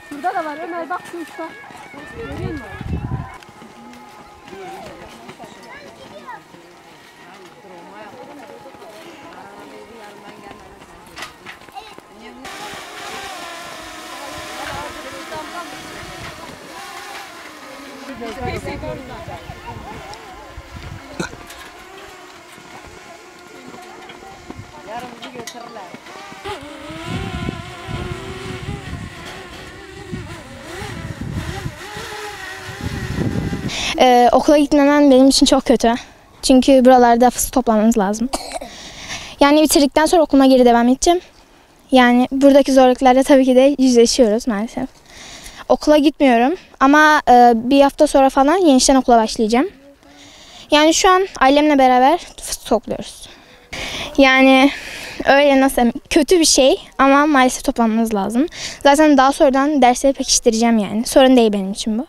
Şurada da var Ömer, bak şu usta. Görüyor musun? Yarın bizi götürürler. Okula gitmemem benim için çok kötü. Çünkü buralarda fıstık toplamamız lazım. Yani bitirdikten sonra okuluma geri devam edeceğim. Yani buradaki zorluklarla tabii ki de yüzleşiyoruz maalesef. Okula gitmiyorum ama bir hafta sonra falan yeniden okula başlayacağım. Yani şu an ailemle beraber fıstık topluyoruz. Yani öyle nasıl kötü bir şey ama maalesef toplamamız lazım. Zaten daha sonradan dersleri pekiştireceğim yani. Sorun değil benim için bu.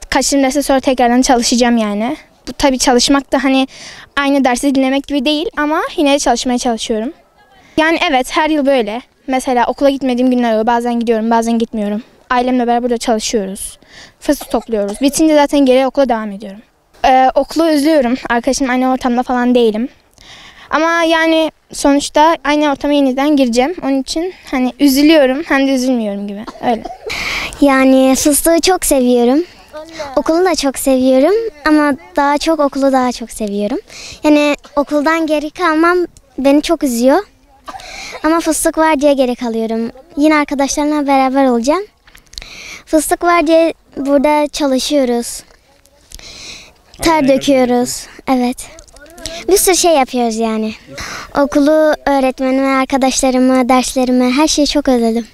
Kaçtığım derse sonra tekrardan çalışacağım yani. Bu tabii çalışmak da hani aynı dersi dinlemek gibi değil ama yine de çalışmaya çalışıyorum. Yani evet, her yıl böyle. Mesela okula gitmediğim günler oluyor. Bazen gidiyorum, bazen gitmiyorum. Ailemle beraber burada çalışıyoruz. Fıstık topluyoruz. Bitince zaten geri okula devam ediyorum. Okulu özlüyorum. Arkadaşım aynı ortamda falan değilim. Ama yani sonuçta aynı ortama yeniden gireceğim. Onun için hani üzülüyorum hem de üzülmüyorum gibi. Öyle. Yani fıstığı çok seviyorum. Okulu da çok seviyorum ama daha çok okulu daha çok seviyorum. Yani okuldan geri kalmam beni çok üzüyor. Ama fıstık var diye geri kalıyorum. Yine arkadaşlarımla beraber olacağım. Fıstık var diye burada çalışıyoruz. Ter döküyoruz. Evet. Bir sürü şey yapıyoruz yani. Okulu, öğretmenimi, arkadaşlarımı, derslerimi, her şeyi çok özledim.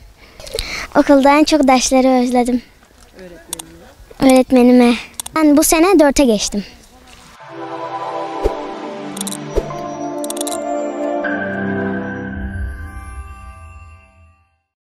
Okulda en çok dersleri özledim. Öğretmenime. Ben bu sene 4'e geçtim.